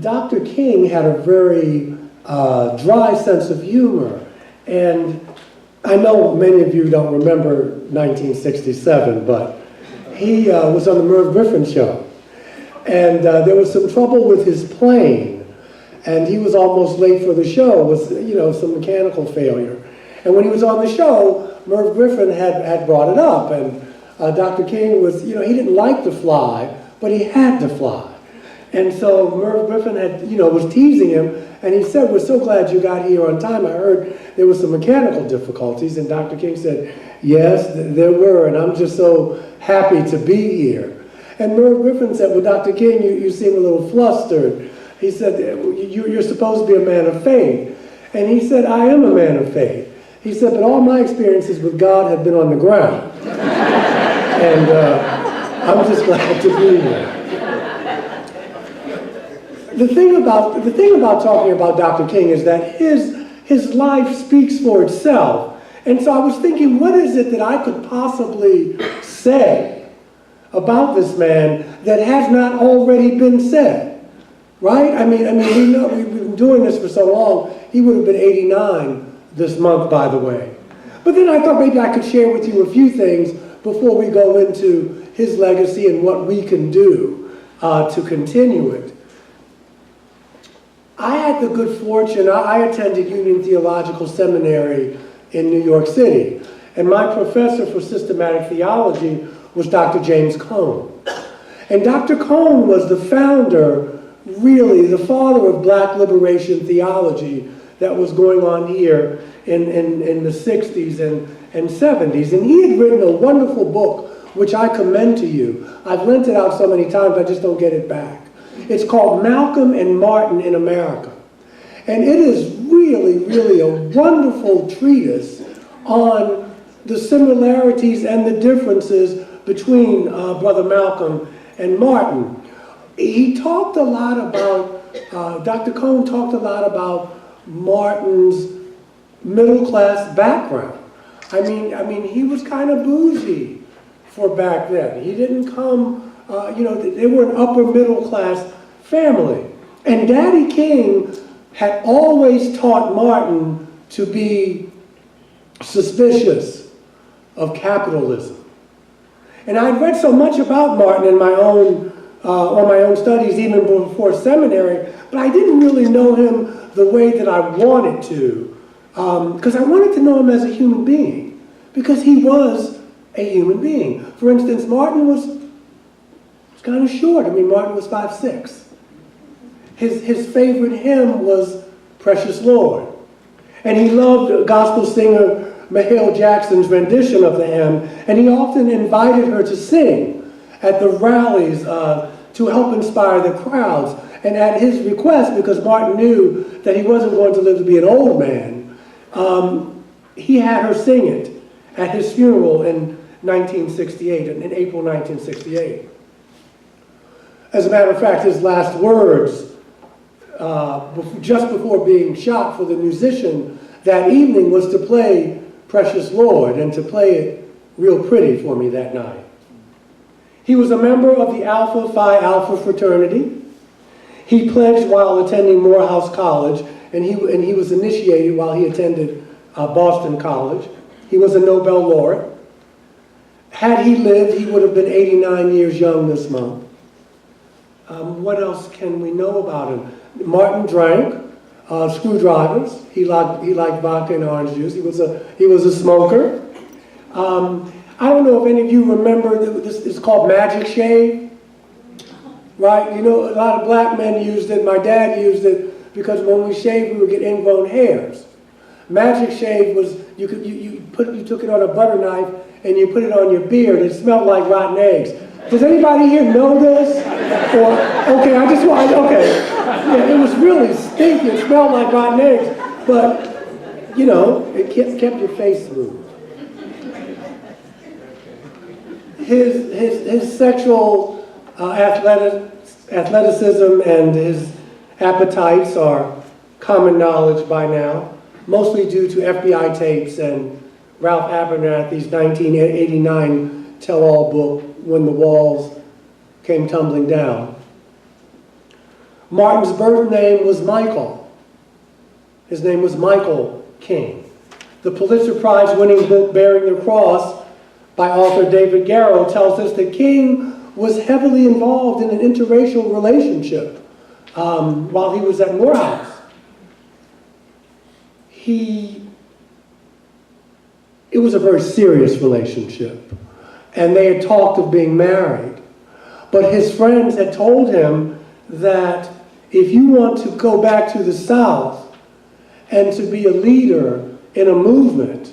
Dr. King had a very dry sense of humor. And I know many of you don't remember 1967, but he was on the Merv Griffin show. And there was some trouble with his plane. And he was almost late for the show with, some mechanical failure. And when he was on the show, Merv Griffin had brought it up. And Dr. King was, he didn't like to fly, but he had to fly. And so Merv Griffin was teasing him, and he said, "We're so glad you got here on time. I heard there were some mechanical difficulties." And Dr. King said, "Yes, there were, and I'm just so happy to be here." And Merv Griffin said, "Well, Dr. King, you seem a little flustered." He said, "You're supposed to be a man of faith." And he said, "I am a man of faith." He said, "But all my experiences with God have been on the ground." And I'm just glad to be here. The thing about talking about Dr. King is that his life speaks for itself. And so I was thinking, what is it that I could possibly say about this man that has not already been said? Right? I mean, we know we've been doing this for so long. He would have been 89 this month, by the way. But then I thought maybe I could share with you a few things before we go into his legacy and what we can do to continue it. I had the good fortune, I attended Union Theological Seminary in New York City, and my professor for systematic theology was Dr. James Cone. And Dr. Cone was the founder, really, the father of black liberation theology that was going on here in the 60s and 70s. And he had written a wonderful book, which I commend to you. I've lent it out so many times, I just don't get it back. It's called Malcolm and Martin in America. And it is really, really a wonderful treatise on the similarities and the differences between Brother Malcolm and Martin. He talked a lot about, Dr. Cone talked a lot about Martin's middle-class background. I mean, he was kind of bougie for back then. He didn't come, they were an upper middle-class family. And Daddy King had always taught Martin to be suspicious of capitalism. And I'd read so much about Martin in my own, on my own studies, even before seminary, but I didn't really know him the way that I wanted to, because I wanted to know him as a human being, because he was a human being. For instance, Martin was kind of short. I mean, Martin was 5'6". His favorite hymn was Precious Lord. And he loved gospel singer Mahalia Jackson's rendition of the hymn, and he often invited her to sing at the rallies to help inspire the crowds. And at his request, because Martin knew that he wasn't going to live to be an old man, he had her sing it at his funeral in 1968, in April 1968. As a matter of fact, his last words, just before being shot for the musician that evening, was to play Precious Lord, and to play it real pretty for me that night. He was a member of the Alpha Phi Alpha fraternity. He pledged while attending Morehouse College, and he was initiated while he attended Boston College. He was a Nobel laureate. Had he lived, he would have been 89 years young this month. What else can we know about him? Martin drank screwdrivers. He liked vodka and orange juice. He was a smoker. I don't know if any of you remember, this is called Magic Shave, right? You know, a lot of black men used it. My dad used it because when we shaved, we would get ingrown hairs. Magic Shave was, you took it on a butter knife and you put it on your beard. It smelled like rotten eggs. Does anybody here know this? Or, okay, yeah, it was really stinky. It smelled like rotten eggs, but, it kept your face smooth. His sexual athleticism and his appetites are common knowledge by now, mostly due to FBI tapes and Ralph Abernathy's 1989 tell-all book, When the Walls Came Tumbling Down. Martin's birth name was Michael. His name was Michael King. The Pulitzer Prize-winning book Bearing the Cross by author David Garrow tells us that King was heavily involved in an interracial relationship while he was at Morehouse. It was a very serious relationship, and they had talked of being married. But his friends had told him that if you want to go back to the South and to be a leader in a movement,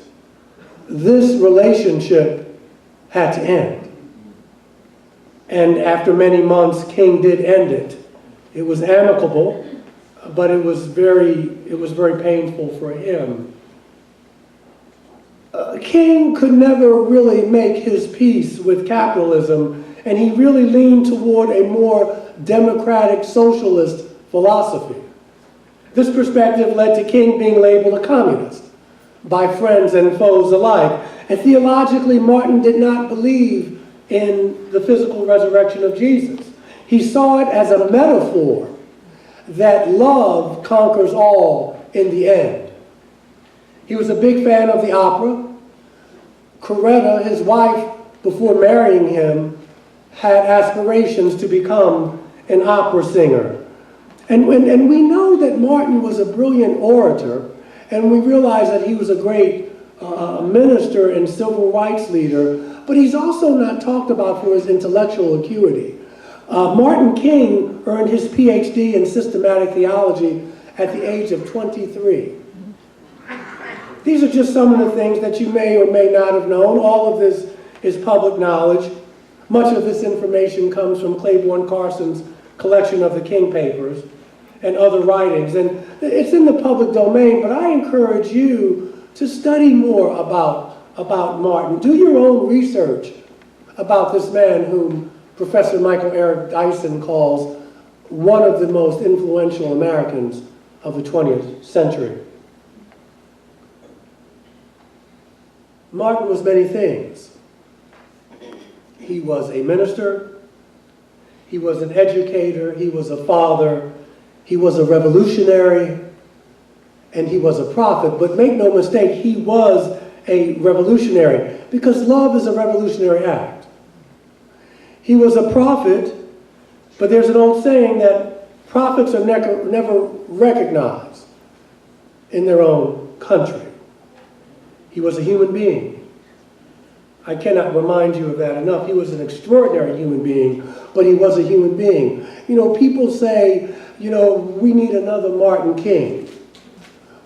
this relationship had to end. And after many months, King did end it. It was amicable, but it was very painful for him. King could never really make his peace with capitalism, and he really leaned toward a more democratic socialist philosophy. This perspective led to King being labeled a communist by friends and foes alike. And theologically, Martin did not believe in the physical resurrection of Jesus. He saw it as a metaphor that love conquers all in the end. He was a big fan of the opera. Coretta, his wife, before marrying him, had aspirations to become an opera singer. And we know that Martin was a brilliant orator, and we realize that he was a great minister and civil rights leader, but he's also not talked about for his intellectual acuity. Martin King earned his PhD in systematic theology at the age of 23. These are just some of the things that you may or may not have known. All of this is public knowledge. Much of this information comes from Claiborne Carson's collection of the King Papers and other writings. And it's in the public domain, but I encourage you to study more about Martin. Do your own research about this man whom Professor Michael Eric Dyson calls one of the most influential Americans of the 20th century. Martin was many things. He was a minister, he was an educator, he was a father, he was a revolutionary, and he was a prophet. But make no mistake, he was a revolutionary, because love is a revolutionary act. He was a prophet, but there's an old saying that prophets are never recognized in their own country. He was a human being. I cannot remind you of that enough. He was an extraordinary human being, but he was a human being. You know, people say, you know, we need another Martin King.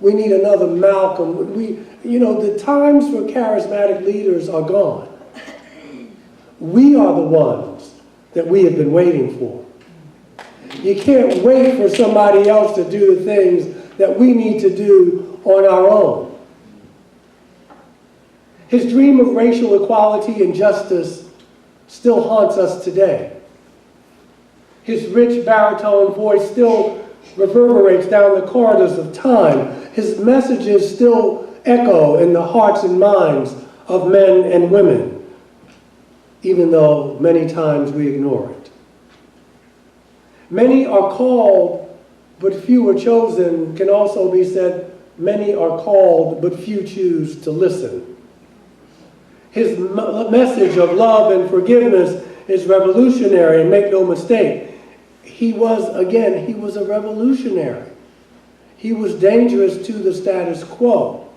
We need another Malcolm. The times for charismatic leaders are gone. We are the ones that we have been waiting for. You can't wait for somebody else to do the things that we need to do on our own. His dream of racial equality and justice still haunts us today. His rich baritone voice still reverberates down the corridors of time. His messages still echo in the hearts and minds of men and women, even though many times we ignore it. Many are called, but few are chosen, can also be said, many are called, but few choose to listen. His message of love and forgiveness is revolutionary, and make no mistake, he was a revolutionary. He was dangerous to the status quo.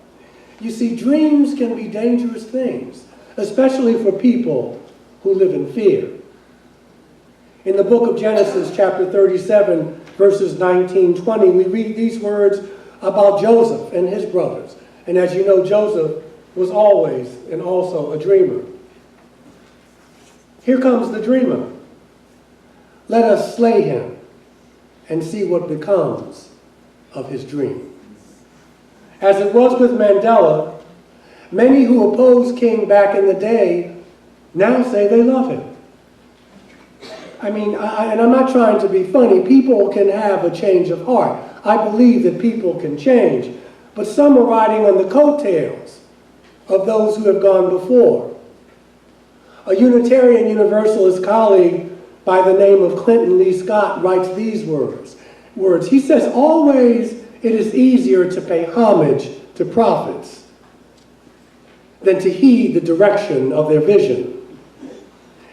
You see, dreams can be dangerous things, especially for people who live in fear. In the book of Genesis, chapter 37, verses 19-20, we read these words about Joseph and his brothers. And as you know, Joseph was always and also a dreamer. Here comes the dreamer. Let us slay him and see what becomes of his dream. As it was with Mandela, many who opposed King back in the day now say they love him. I mean, and I'm not trying to be funny, people can have a change of heart. I believe that people can change, but some are riding on the coattails of those who have gone before. A Unitarian Universalist colleague by the name of Clinton Lee Scott writes these words: words. He says, always it is easier to pay homage to prophets than to heed the direction of their vision.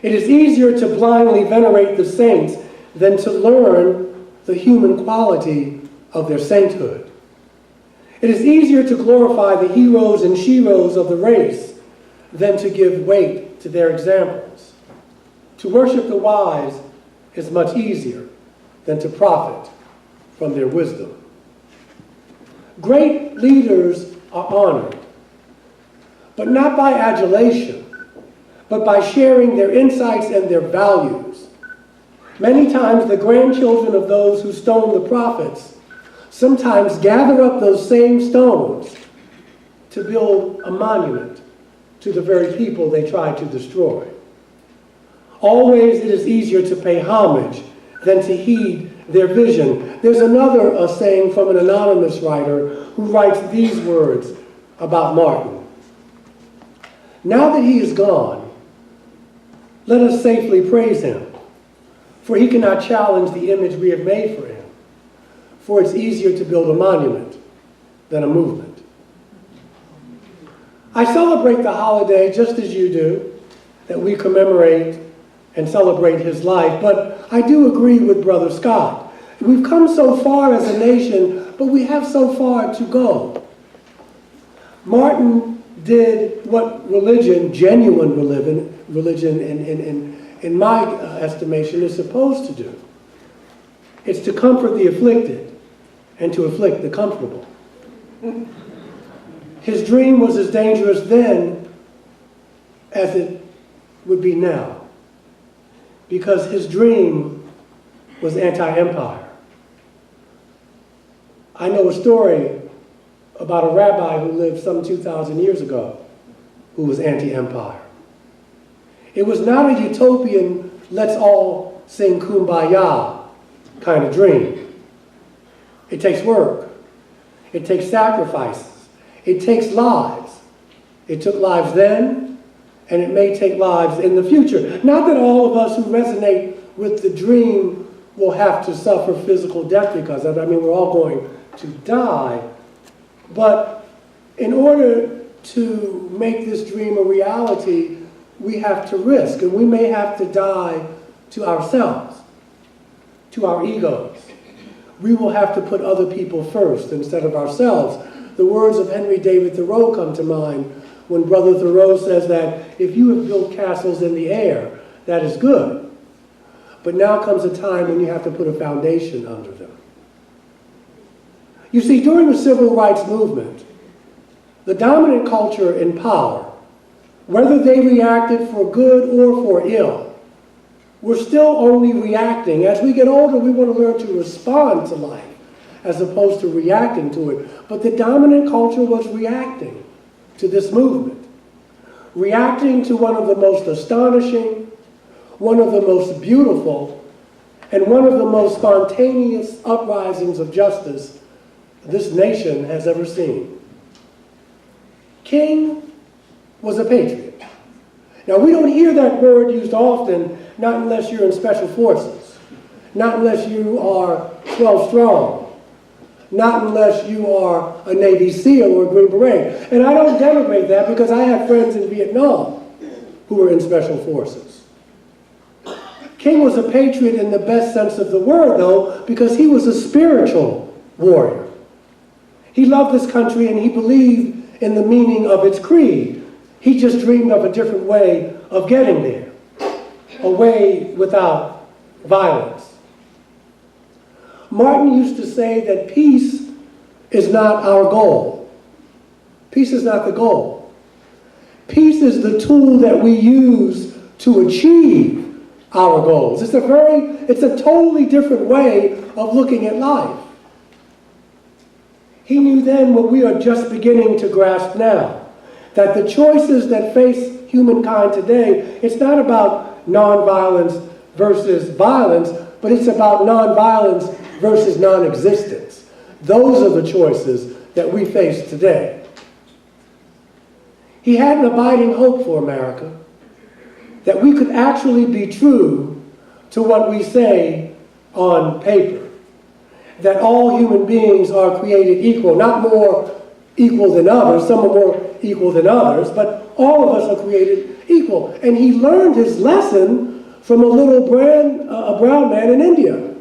It is easier to blindly venerate the saints than to learn the human quality of their sainthood. It is easier to glorify the heroes and sheroes of the race than to give weight to their examples. To worship the wise is much easier than to profit from their wisdom. Great leaders are honored, but not by adulation, but by sharing their insights and their values. Many times the grandchildren of those who stoned the prophets sometimes gather up those same stones to build a monument to the very people they tried to destroy. Always it is easier to pay homage than to heed their vision. There's another saying from an anonymous writer who writes these words about Martin. Now that he is gone, let us safely praise him, for he cannot challenge the image we have made for him, for it's easier to build a monument than a movement. I celebrate the holiday just as you do, that we commemorate and celebrate his life, but I do agree with Brother Scott. We've come so far as a nation, but we have so far to go. Martin did what religion, genuine religion in my estimation, is supposed to do. It's to comfort the afflicted and to afflict the comfortable. His dream was as dangerous then as it would be now, because his dream was anti-empire. I know a story about a rabbi who lived some 2,000 years ago who was anti-empire. It was not a utopian, let's all sing kumbaya kind of dream. It takes work. It takes sacrifices. It takes lives. It took lives then, and it may take lives in the future. Not that all of us who resonate with the dream will have to suffer physical death because of it. I mean, we're all going to die. But in order to make this dream a reality, we have to risk, and we may have to die to ourselves, to our egos. We will have to put other people first instead of ourselves. The words of Henry David Thoreau come to mind when Brother Thoreau says that if you have built castles in the air, that is good. But now comes a time when you have to put a foundation under them. You see, during the civil rights movement, the dominant culture in power, whether they reacted for good or for ill, were still only reacting. As we get older, we want to learn to respond to life as opposed to reacting to it. But the dominant culture was reacting to this movement, reacting to one of the most astonishing, one of the most beautiful, and one of the most spontaneous uprisings of justice this nation has ever seen. King was a patriot. Now, we don't hear that word used often, not unless you're in special forces, not unless you are 12 strong, not unless you are a Navy SEAL or a Green Beret. And I don't denigrate that because I have friends in Vietnam who were in special forces. King was a patriot in the best sense of the word, though, because he was a spiritual warrior. He loved this country and he believed in the meaning of its creed. He just dreamed of a different way of getting there, a way without violence. Martin used to say that peace is not our goal. Peace is not the goal. Peace is the tool that we use to achieve our goals. It's a totally different way of looking at life. He knew then what we are just beginning to grasp now, that the choices that face humankind today, it's not about nonviolence versus violence, but it's about nonviolence versus non-existence. Those are the choices that we face today. He had an abiding hope for America, that we could actually be true to what we say on paper. that all human beings are created equal, not more equal than others, some are more equal than others, but all of us are created equal. And he learned his lesson from a little brown man in India.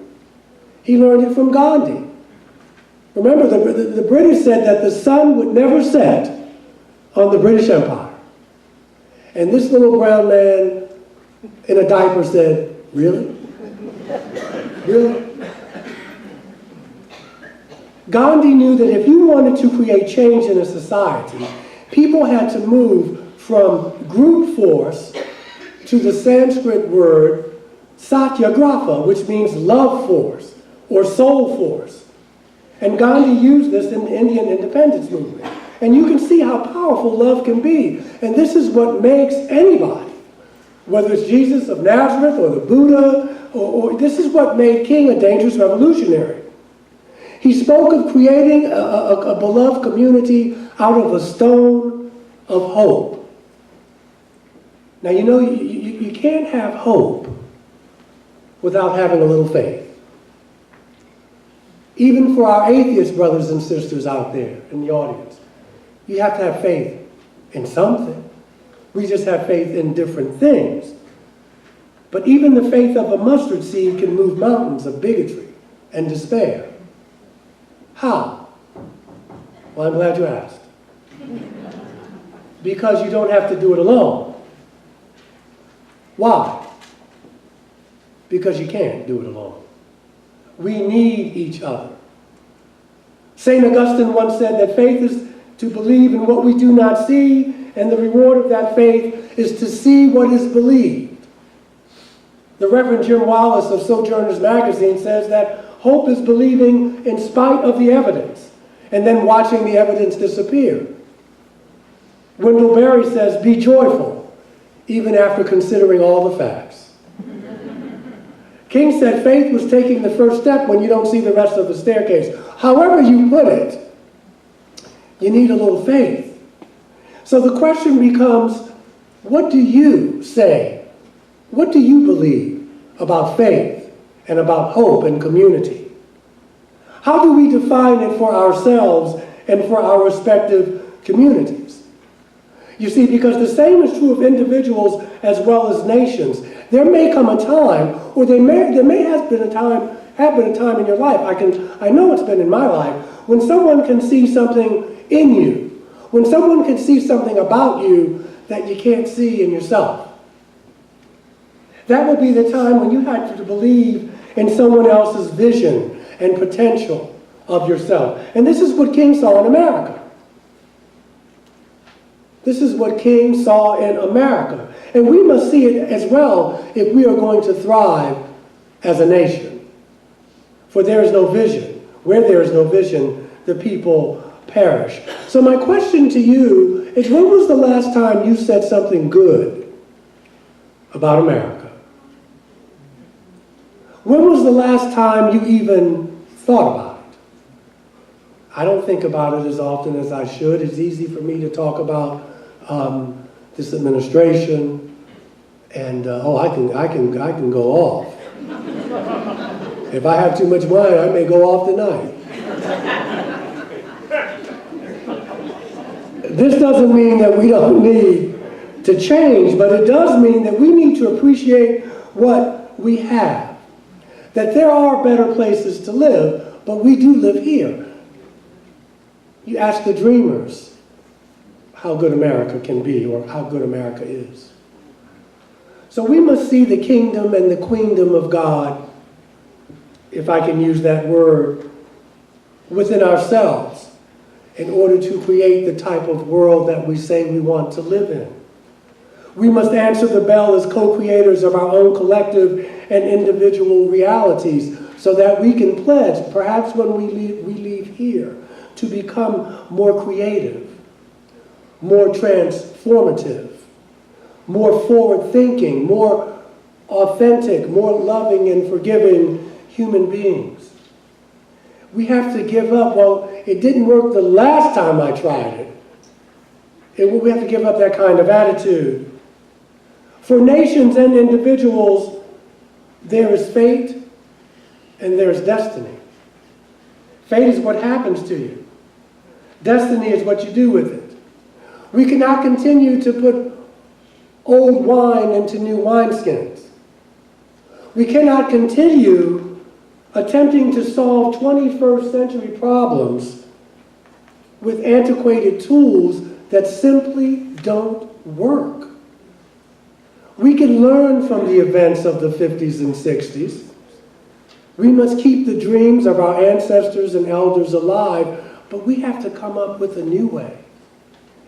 He learned it from Gandhi. Remember, the British said that the sun would never set on the British Empire. And this little brown man in a diaper said, really? Really? Gandhi knew that if you wanted to create change in a society, people had to move from group force to the Sanskrit word satyagraha, which means love force or soul force. And Gandhi used this in the Indian independence movement. And you can see how powerful love can be. And this is what makes anybody, whether it's Jesus of Nazareth or the Buddha, or this is what made King a dangerous revolutionary. He spoke of creating a beloved community out of a stone of hope. Now, you know, you can't have hope without having a little faith. Even for our atheist brothers and sisters out there in the audience, you have to have faith in something. We just have faith in different things. But even the faith of a mustard seed can move mountains of bigotry and despair. How? Well, I'm glad you asked. Because you don't have to do it alone. Why? Because you can't do it alone. We need each other. St. Augustine once said that faith is to believe in what we do not see, and the reward of that faith is to see what is believed. The Reverend Jim Wallace of Sojourners Magazine says that hope is believing in spite of the evidence, and then watching the evidence disappear. Wendell Berry says, be joyful, even after considering all the facts. King said faith was taking the first step when you don't see the rest of the staircase. However you put it, you need a little faith. So the question becomes, what do you say? What do you believe about faith and about hope and community? How do we define it for ourselves and for our respective communities? You see, because the same is true of individuals as well as nations. There may come a time, or there may have been a time in your life, I know it's been in my life, when someone can see something in you, when someone can see something about you that you can't see in yourself. That will be the time when you have to believe in someone else's vision and potential of yourself. And this is what King saw in America. This is what King saw in America. And we must see it as well if we are going to thrive as a nation. For there is no vision. Where there is no vision, the people perish. So my question to you is, when was the last time you said something good about America? When was the last time you even thought about it? I don't think about it as often as I should. It's easy for me to talk about this administration, and I can go off. If I have too much wine, I may go off tonight. This doesn't mean that we don't need to change, but it does mean that we need to appreciate what we have. That there are better places to live, but we do live here. You ask the dreamers how good America can be, or how good America is. So we must see the kingdom and the queendom of God, if I can use that word, within ourselves in order to create the type of world that we say we want to live in. We must answer the bell as co-creators of our own collective and individual realities so that we can pledge, perhaps when we leave here, to become more creative, more transformative, more forward-thinking, more authentic, more loving and forgiving human beings. We have to give up. Well, it didn't work the last time I tried it. We have to give up that kind of attitude. For nations and individuals, there is fate and there is destiny. Fate is what happens to you. Destiny is what you do with it. We cannot continue to put old wine into new wineskins. We cannot continue attempting to solve 21st century problems with antiquated tools that simply don't work. We can learn from the events of the 50s and 60s. We must keep the dreams of our ancestors and elders alive, but we have to come up with a new way.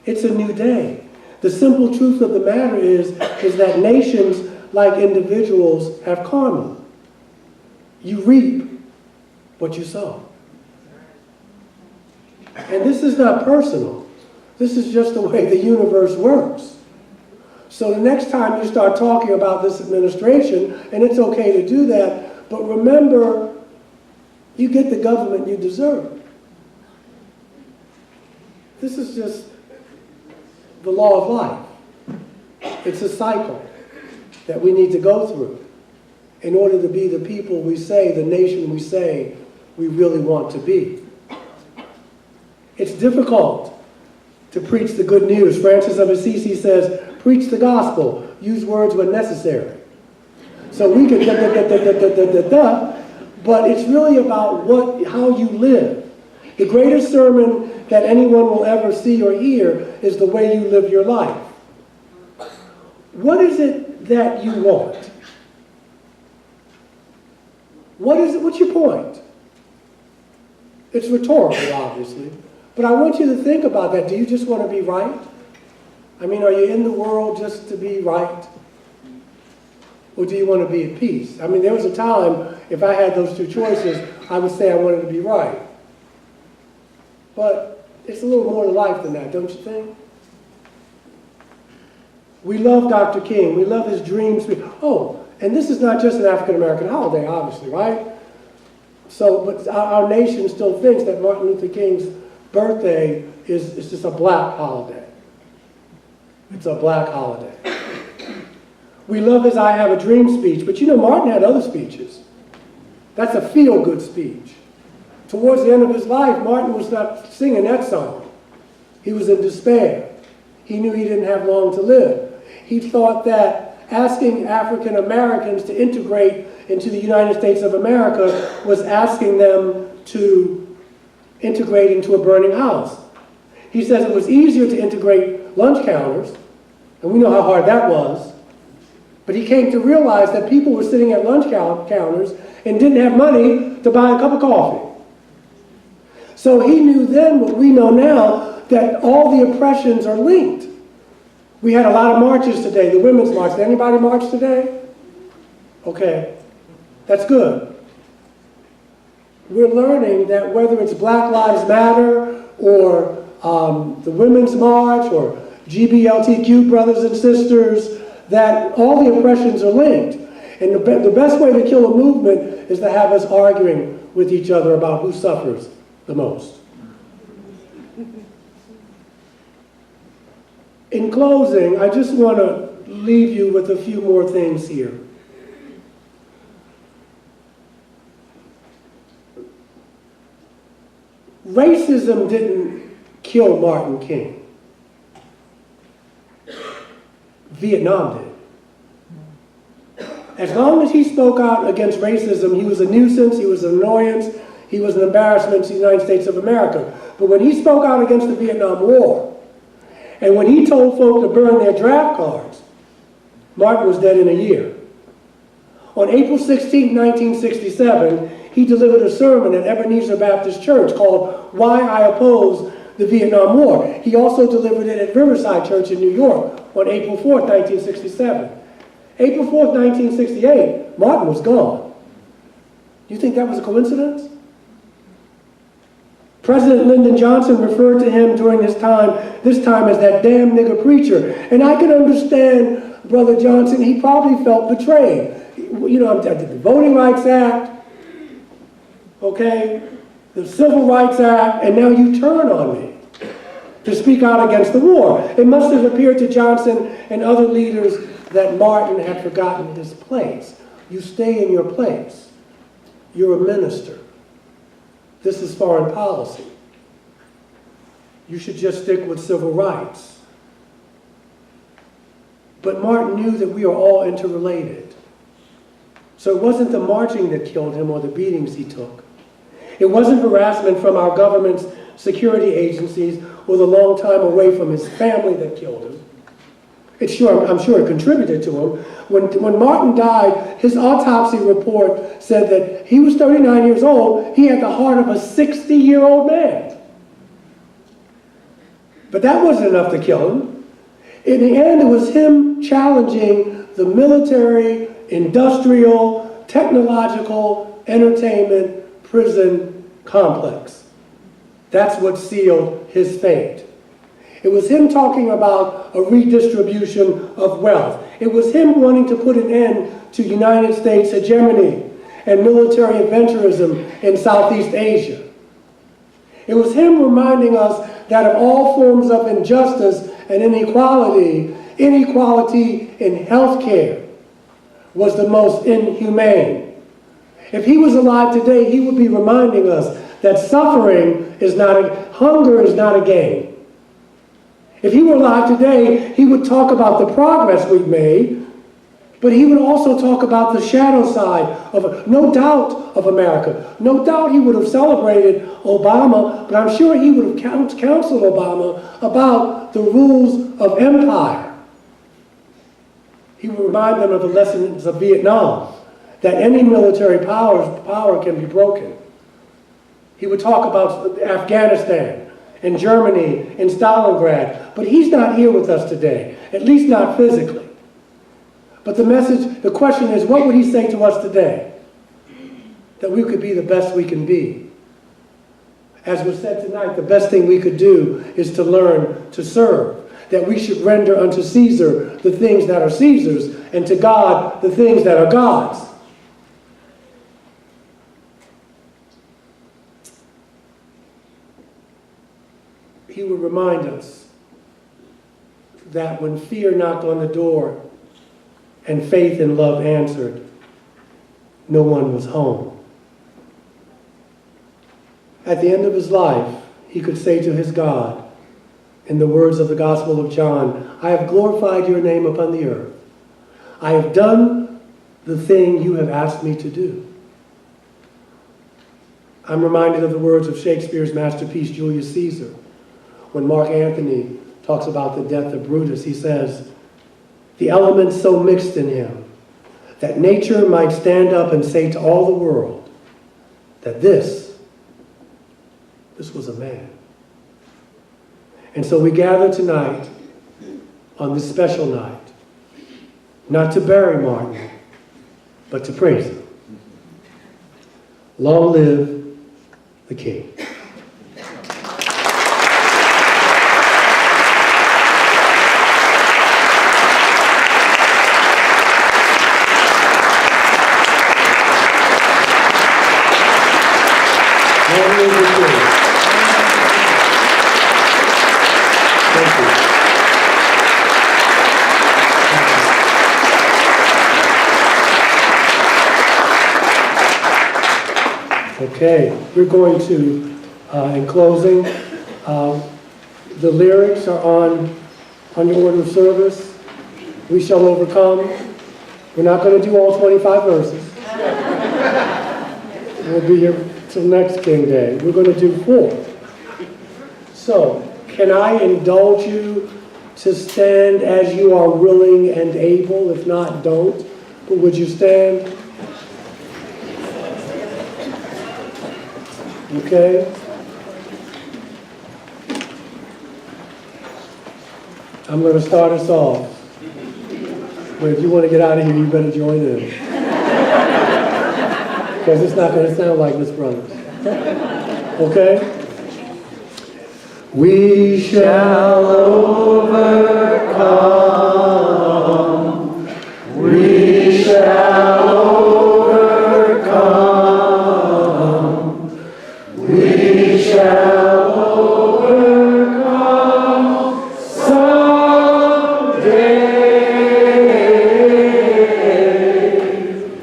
It's a new day. The simple truth of the matter is that nations, like individuals, have karma. You reap what you sow. And this is not personal. This is just the way the universe works. So the next time you start talking about this administration, and it's okay to do that, but remember, you get the government you deserve. This is just the law of life. It's a cycle that we need to go through in order to be the people we say, the nation we say we really want to be. It's difficult to preach the good news. Francis of Assisi says, preach the gospel, use words when necessary. So we can but it's really about how you live. The greatest sermon that anyone will ever see or hear is the way you live your life. What is it that you want? What's your point? It's rhetorical, obviously, but I want you to think about that. Do you just want to be right? I mean, are you in the world just to be right? Or do you want to be at peace? I mean, there was a time, if I had those two choices, I would say I wanted to be right. But it's a little more to life than that, don't you think? We love Dr. King. We love his dreams. Oh, and this is not just an African-American holiday, obviously, right? So, but our nation still thinks that Martin Luther King's birthday is just a black holiday. It's a black holiday. We love his I Have a Dream speech, but you know, Martin had other speeches. That's a feel-good speech. Towards the end of his life, Martin was not singing that song. He was in despair. He knew he didn't have long to live. He thought that asking African Americans to integrate into the United States of America was asking them to integrate into a burning house. He says it was easier to integrate lunch counters, and we know how hard that was. But he came to realize that people were sitting at lunch counters and didn't have money to buy a cup of coffee. So he knew then what we know now, that all the oppressions are linked. We had a lot of marches today, the Women's March. Did anybody march today? Okay, that's good. We're learning that whether it's Black Lives Matter or the Women's March or GBLTQ brothers and sisters, that all the oppressions are linked. And the best way to kill a movement is to have us arguing with each other about who suffers the most. In closing, I just want to leave you with a few more things here. Racism didn't kill Martin King. Vietnam did. As long as he spoke out against racism, he was a nuisance, he was an annoyance, he was an embarrassment to the United States of America. But when he spoke out against the Vietnam War, and when he told folk to burn their draft cards, Martin was dead in a year. On April 16, 1967, he delivered a sermon at Ebenezer Baptist Church called Why I Oppose the Vietnam War. He also delivered it at Riverside Church in New York on April 4th, 1967. April 4th, 1968, Martin was gone. You think that was a coincidence? President Lyndon Johnson referred to him during this time as that damn nigger preacher. And I can understand Brother Johnson, he probably felt betrayed. You know, I did the Voting Rights Act, okay, the Civil Rights Act, and now you turn on me to speak out against the war. It must have appeared to Johnson and other leaders that Martin had forgotten his place. You stay in your place. You're a minister. this is foreign policy. You should just stick with civil rights. But Martin knew that we are all interrelated. So it wasn't the marching that killed him or the beatings he took. It wasn't harassment from our government's security agencies or the long time away from his family that killed him. I'm sure it contributed to him. When Martin died, his autopsy report said that he was 39 years old. He had the heart of a 60-year-old man. But that wasn't enough to kill him. In the end, it was him challenging the military, industrial, technological, entertainment, prison complex. That's what sealed his fate. It was him talking about a redistribution of wealth. It was him wanting to put an end to United States hegemony and military adventurism in Southeast Asia. It was him reminding us that of all forms of injustice and inequality, inequality in healthcare was the most inhumane. If he was alive today, he would be reminding us that suffering is not hunger is not a game. If he were alive today, he would talk about the progress we've made, but he would also talk about the shadow side of, no doubt, of America. No doubt he would have celebrated Obama, but I'm sure he would have counseled Obama about the rules of empire. He would remind them of the lessons of Vietnam, that any military power can be broken. He would talk about Afghanistan and Germany and Stalingrad, but he's not here with us today, at least not physically. But the question is, what would he say to us today? That we could be the best we can be. As was said tonight, the best thing we could do is to learn to serve. That we should render unto Caesar the things that are Caesar's, and to God the things that are God's. He would remind us that when fear knocked on the door and faith and love answered, no one was home. At the end of his life, he could say to his God, in the words of the Gospel of John, I have glorified your name upon the earth. I have done the thing you have asked me to do. I'm reminded of the words of Shakespeare's masterpiece, Julius Caesar. When Mark Antony talks about the death of Brutus, he says, the elements so mixed in him that nature might stand up and say to all the world that this was a man. And so we gather tonight on this special night, not to bury Martin, but to praise him. Long live the King. Okay, we're going to, in closing, the lyrics are on your order of service. We shall overcome. We're not going to do all 25 verses. We'll be here till next King Day. We're going to do 4. So, can I indulge you to stand as you are willing and able? If not, don't. But would you stand? Okay? I'm going to start us off. But if you want to get out of here, you better join in. Because it's not going to sound like Miss Brothers. Okay? We shall overcome. We shall overcome. We shall overcome someday.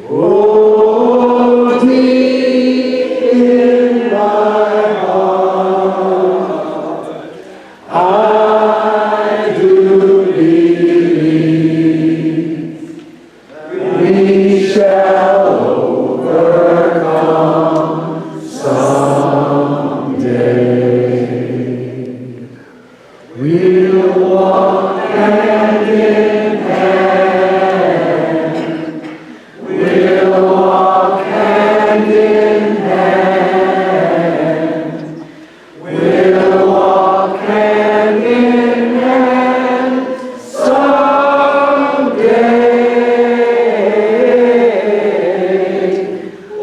Oh, deep in my We shall overcome someday. We'll walk hand in hand. We'll walk hand in hand. We'll walk hand in hand someday.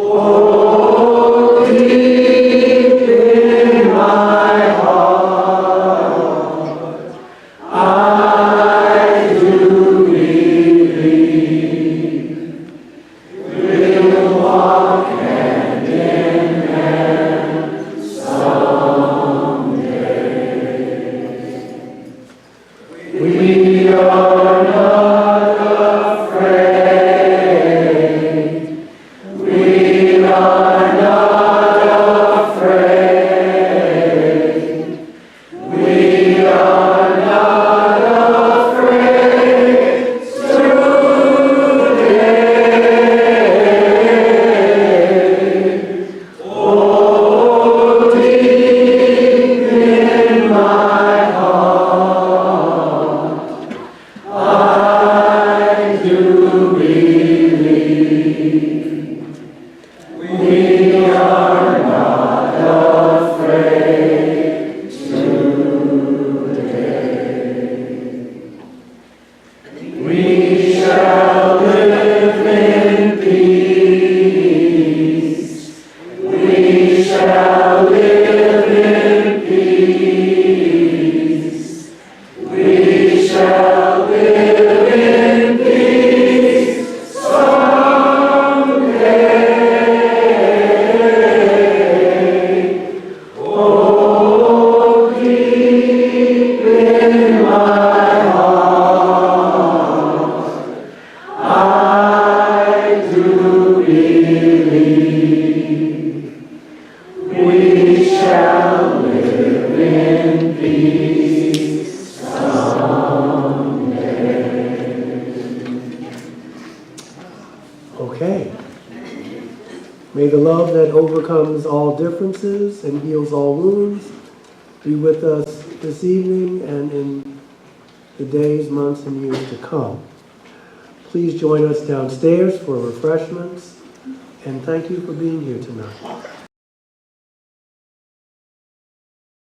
Oh, deep in my heart, I do believe we'll walk hand in hand someday. We are not afraid. We are not afraid. We are not afraid today. Oh, deep in my heart, I do believe we are not afraid today. We shall live in peace. We shall live in peace. We shall live in peace someday. Oh, deep in my heart, I do believe we shall live in peace someday. Okay. May the love that overcomes all differences and heals all wounds be with us this evening and in the days, months, and years to come. Please join us downstairs for refreshments, and thank you for being here tonight.